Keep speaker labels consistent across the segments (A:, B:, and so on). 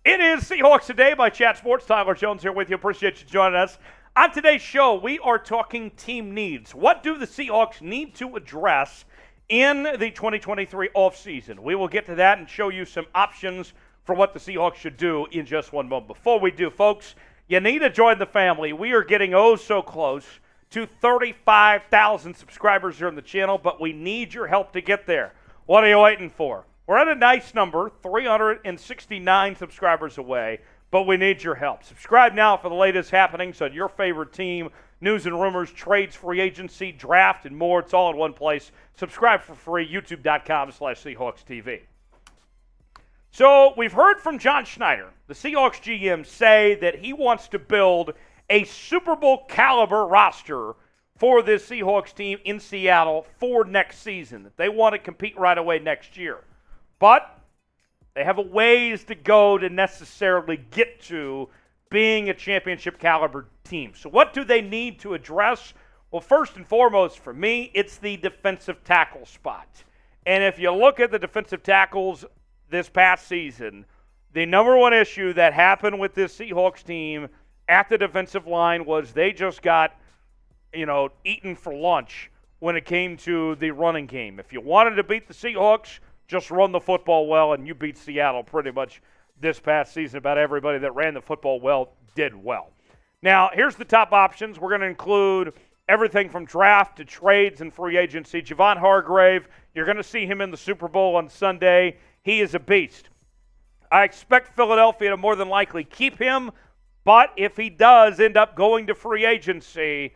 A: It is Seahawks Today by Chat Sports. Tyler Jones here with you. Appreciate you joining us. On today's show, we are talking team needs. What do the Seahawks need to address in the 2023 offseason? We will get to that and show you some options for what the Seahawks should do in just one moment. Before we do, folks, you need to join the family. We are getting so close to 35,000 subscribers here on the channel, but we need your help to get there. What are you waiting for? We're at a nice number, 369 subscribers away, but we need your help. Subscribe now for the latest happenings on your favorite team, news and rumors, trades, free agency, draft, and more. It's all in one place. Subscribe for free, youtube.com/SeahawksTV. So we've heard from John Schneider, the Seahawks GM, say that he wants to build a Super Bowl caliber roster for this Seahawks team in Seattle for next season, that they want to compete right away next year. But they have a ways to go to necessarily get to being a championship caliber team. So what do they need to address? Well, first and foremost for me, it's the defensive tackle spot. And if you look at the defensive tackles this past season, the number one issue that happened with this Seahawks team at the defensive line was they just got, eaten for lunch when it came to the running game. If you wanted to beat the Seahawks, just run the football well, and you beat Seattle pretty much this past season. About everybody that ran the football well did well. Now, here's the top options. We're going to include everything from draft to trades and free agency. Javon Hargrave, you're going to see him in the Super Bowl on Sunday. He is a beast. I expect Philadelphia to more than likely keep him, but if he does end up going to free agency,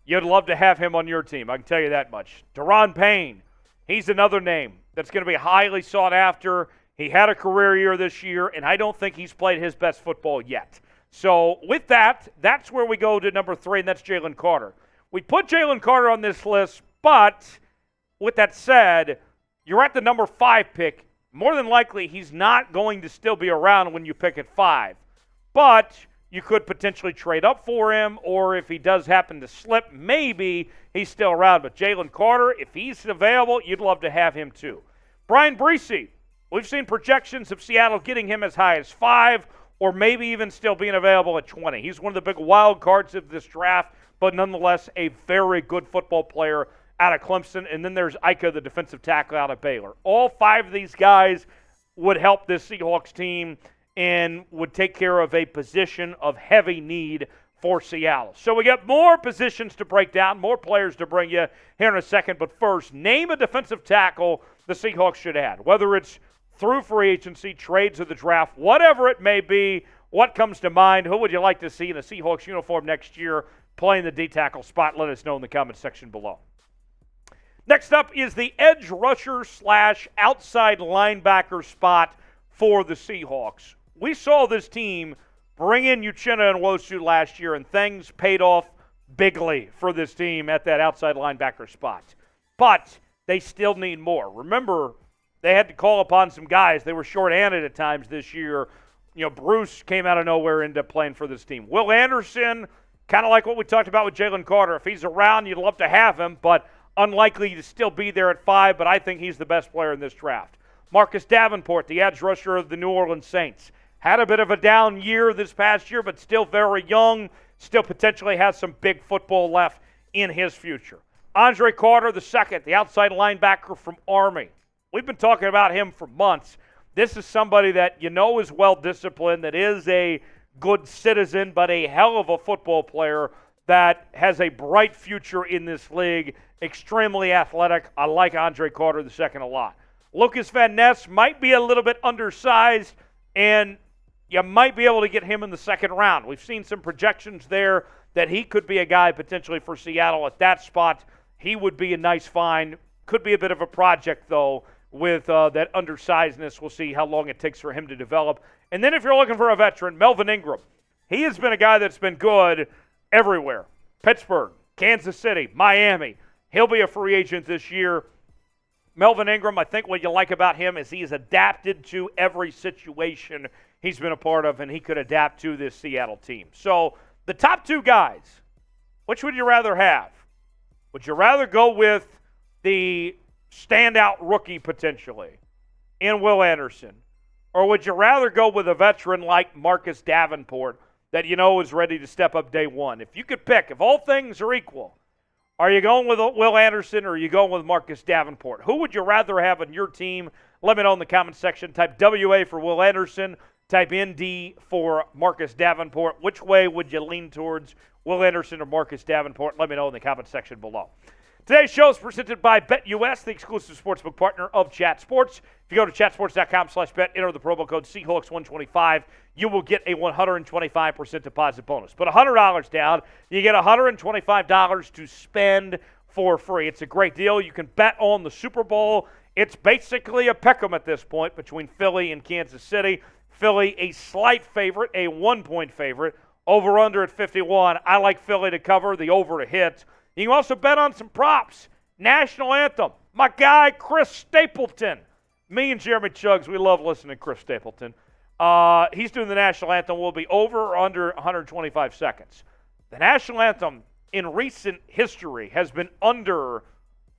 A: you'd love to have him on your team. I can tell you that much. Daron Payne, he's another name that's going to be highly sought after. He had a career year this year, and I don't think he's played his best football yet. So with that, that's where we go to number 3, and that's Jalen Carter. We put Jalen Carter on this list, but with that said, you're at the number 5 pick. More than likely, he's not going to still be around when you pick at 5. But you could potentially trade up for him, or if he does happen to slip, maybe he's still around. But Jalen Carter, if he's available, you'd love to have him too. Brian Bresee, we've seen projections of Seattle getting him as high as 5, or maybe even still being available at 20. He's one of the big wild cards of this draft, but nonetheless a very good football player out of Clemson. And then there's Ika, the defensive tackle out of Baylor. All 5 of these guys would help this Seahawks team and would take care of a position of heavy need for Seattle. So we got more positions to break down, more players to bring you here in a second. But first, name a defensive tackle the Seahawks should add, whether it's through free agency, trades, or the draft, whatever it may be. What comes to mind? Who would you like to see in a Seahawks uniform next year playing the D-tackle spot? Let us know in the comment section below. Next up is the edge rusher / outside linebacker spot for the Seahawks. We saw this team bring in Uchenna and Nwosu last year, and things paid off bigly for this team at that outside linebacker spot. But they still need more. Remember, they had to call upon some guys. They were short-handed at times this year. Bruce came out of nowhere, ended up playing for this team. Will Anderson, kind of like what we talked about with Jalen Carter. If he's around, you'd love to have him, but unlikely to still be there at 5, but I think he's the best player in this draft. Marcus Davenport, the edge rusher of the New Orleans Saints. Had a bit of a down year this past year, but still very young, still potentially has some big football left in his future. Andre Carter II, the outside linebacker from Army. We've been talking about him for months. This is somebody that is well-disciplined, that is a good citizen, but a hell of a football player that has a bright future in this league, extremely athletic. I like Andre Carter II a lot. Lucas Van Ness might be a little bit undersized, and you might be able to get him in the second round. We've seen some projections there that he could be a guy potentially for Seattle at that spot. He would be a nice find. Could be a bit of a project, though, with that undersizedness. We'll see how long it takes for him to develop. And then if you're looking for a veteran, Melvin Ingram. He has been a guy that's been good everywhere. Pittsburgh, Kansas City, Miami. He'll be a free agent this year. Melvin Ingram, I think what you like about him is he's adapted to every situation he's been a part of, and he could adapt to this Seattle team. So the top 2 guys, which would you rather have? Would you rather go with the standout rookie potentially in Will Anderson, Or would you rather go with a veteran like Marcus Davenport that you know is ready to step up day one? If you could pick, if all things are equal, are you going with Will Anderson or are you going with Marcus Davenport? Who would you rather have on your team? Let me know in the comment section. Type WA for Will Anderson. Type ND for Marcus Davenport. Which way would you lean towards, Will Anderson or Marcus Davenport? Let me know in the comment section below. Today's show is presented by BetUS, the exclusive sportsbook partner of Chat Sports. If you go to chatsports.com/bet, enter the promo code Seahawks125, you will get a 125% deposit bonus. Put $100 down, you get $125 to spend for free. It's a great deal. You can bet on the Super Bowl. It's basically a pick'em at this point between Philly and Kansas City. Philly a slight favorite, a 1-point favorite. Over-under at 51. I like Philly to cover, the over to hit. You can also bet on some props. National anthem. My guy, Chris Stapleton. Me and Jeremy Chuggs, we love listening to Chris Stapleton. He's doing the national anthem. Will be over or under 125 seconds. The national anthem in recent history has been under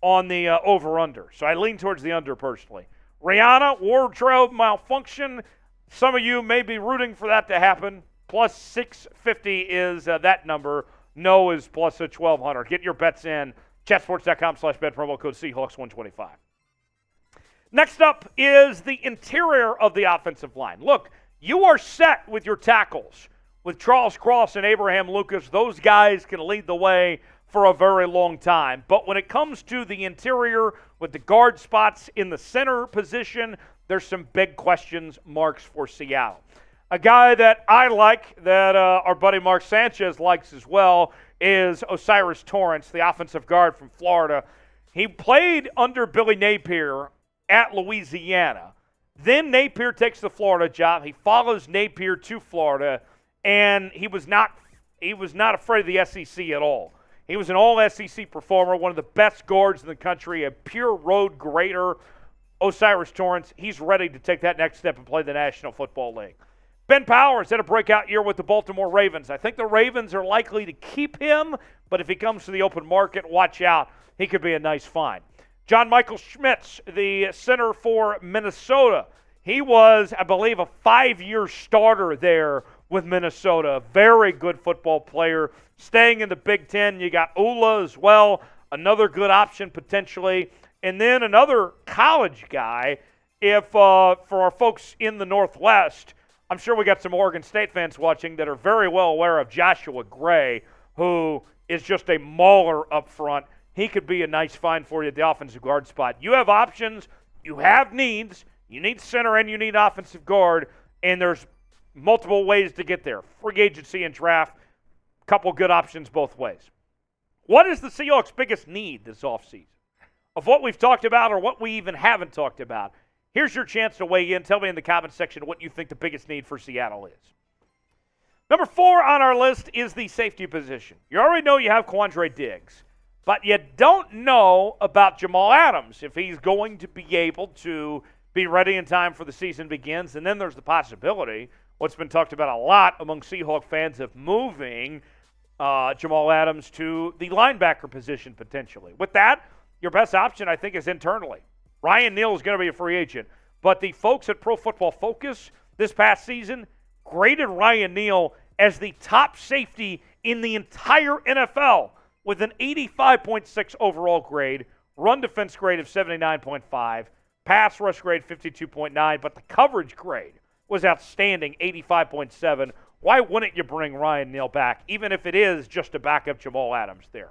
A: on the over-under. So I lean towards the under personally. Rihanna, wardrobe malfunction. Some of you may be rooting for that to happen. Plus 650 is that number. No is plus a 1,200. Get your bets in. Chatsports.com/bet, promo code Seahawks125. Next up is the interior of the offensive line. Look, you are set with your tackles. With Charles Cross and Abraham Lucas, those guys can lead the way for a very long time. But when it comes to the interior, with the guard spots in the center position, there's some big questions marks for Seattle. A guy that I like, that our buddy Mark Sanchez likes as well, is O'Cyrus Torrence, the offensive guard from Florida. He played under Billy Napier at Louisiana. Then Napier takes the Florida job. He follows Napier to Florida, and he was not afraid of the SEC at all. He was an all-SEC performer, one of the best guards in the country, a pure road grader. O'Cyrus Torrence, he's ready to take that next step and play the National Football League. Ben Powers had a breakout year with the Baltimore Ravens. I think the Ravens are likely to keep him, but if he comes to the open market, watch out. He could be a nice find. John Michael Schmitz, the center for Minnesota. He was, I believe, a 5-year starter there with Minnesota. Very good football player. Staying in the Big Ten, you got Ula as well, another good option potentially. And then another college guy, for our folks in the Northwest, I'm sure we got some Oregon State fans watching that are very well aware of Joshua Gray, who is just a mauler up front. He could be a nice find for you at the offensive guard spot. You have options. You have needs. You need center and you need offensive guard, and there's multiple ways to get there. Free agency and draft, couple good options both ways. What is the Seahawks' biggest need this offseason? Of what we've talked about or what we even haven't talked about? Here's your chance to weigh in. Tell me in the comment section what you think the biggest need for Seattle is. Number 4 on our list is the safety position. You already know you have Quandre Diggs, but you don't know about Jamal Adams, if he's going to be able to be ready in time for the season begins. And then there's the possibility, what's been talked about a lot among Seahawk fans, of moving Jamal Adams to the linebacker position potentially. With that, your best option, I think, is internally. Ryan Neal is going to be a free agent, but the folks at Pro Football Focus this past season graded Ryan Neal as the top safety in the entire NFL with an 85.6 overall grade, run defense grade of 79.5, pass rush grade 52.9, but the coverage grade was outstanding, 85.7. Why wouldn't you bring Ryan Neal back, even if it is just to back up Jamal Adams there?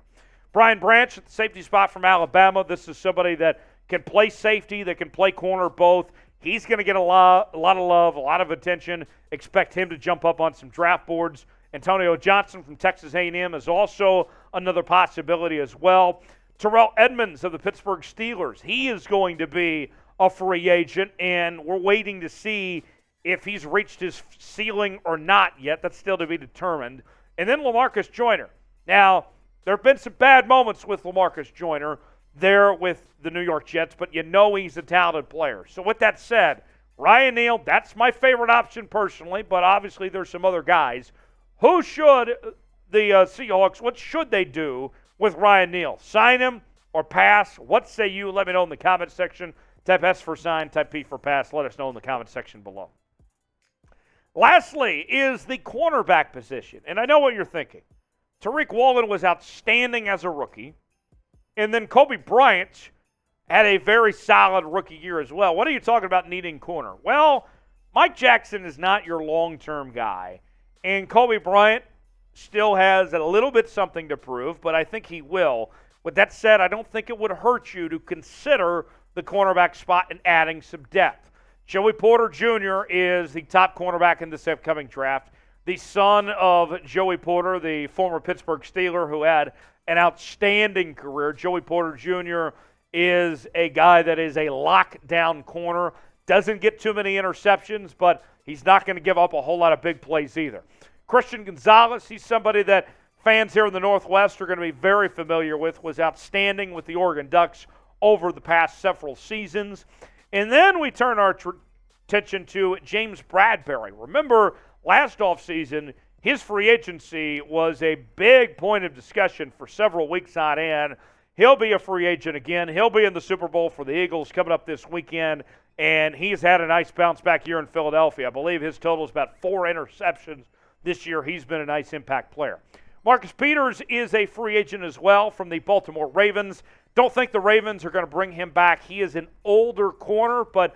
A: Brian Branch at the safety spot from Alabama. This is somebody that can play safety, that can play corner both. He's going to get a lot of love, a lot of attention. Expect him to jump up on some draft boards. Antonio Johnson from Texas A&M is also another possibility as well. Terrell Edmonds of the Pittsburgh Steelers. He is going to be a free agent, and we're waiting to see if he's reached his ceiling or not yet. That's still to be determined. And then LaMarcus Joyner. Now, there have been some bad moments with LaMarcus Joyner there with the New York Jets, but you know he's a talented player. So with that said, Ryan Neal, that's my favorite option personally, but obviously there's some other guys. Who should the Seahawks, what should they do with Ryan Neal? Sign him or pass? What say you? Let me know in the comment section. Type S for sign, type P for pass. Let us know in the comment section below. Lastly is the cornerback position. And I know what you're thinking. Tariq Woolen was outstanding as a rookie. And then Kobe Bryant had a very solid rookie year as well. What are you talking about needing corner? Well, Mike Jackson is not your long-term guy. And Kobe Bryant still has a little bit something to prove, but I think he will. With that said, I don't think it would hurt you to consider the cornerback spot and adding some depth. Joey Porter Jr. is the top cornerback in this upcoming draft. The son of Joey Porter, the former Pittsburgh Steeler who had an outstanding career. Joey Porter Jr. is a guy that is a lockdown corner. Doesn't get too many interceptions, but he's not going to give up a whole lot of big plays either. Christian Gonzalez, he's somebody that fans here in the Northwest are going to be very familiar with, was outstanding with the Oregon Ducks over the past several seasons. And then we turn our attention to James Bradbury. Remember, last offseason, his free agency was a big point of discussion for several weeks on end. He'll be a free agent again. He'll be in the Super Bowl for the Eagles coming up this weekend, and he's had a nice bounce back here in Philadelphia. I believe his total is about 4 interceptions this year. He's been a nice impact player. Marcus Peters is a free agent as well from the Baltimore Ravens. Don't think the Ravens are going to bring him back. He is an older corner, but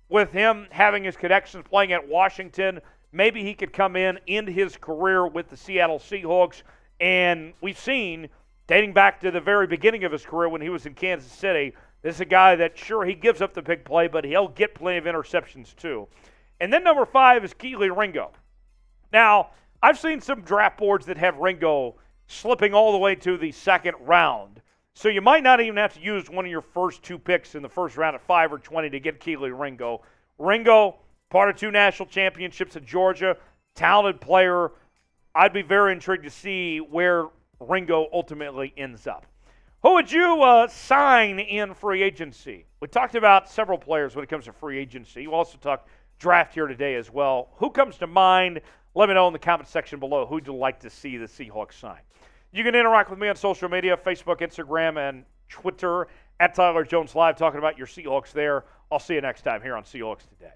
A: with him having his connections playing at Washington, maybe he could come in end his career with the Seattle Seahawks. And we've seen, dating back to the very beginning of his career when he was in Kansas City, this is a guy that, sure, he gives up the big play, but he'll get plenty of interceptions too. And then number 5 is Kelee Ringo. Now, I've seen some draft boards that have Ringo slipping all the way to the second round. So you might not even have to use one of your first 2 picks in the first round at 5 or 20 to get Kelee Ringo. Ringo, part of 2 national championships at Georgia, talented player. I'd be very intrigued to see where Ringo ultimately ends up. Who would you sign in free agency? We talked about several players when it comes to free agency. You also talked draft here today as well. Who comes to mind? Let me know in the comment section below who you'd like to see the Seahawks sign. You can interact with me on social media, Facebook, Instagram, and Twitter, at Tyler Jones Live, talking about your Seahawks there. I'll see you next time here on Seahawks Today.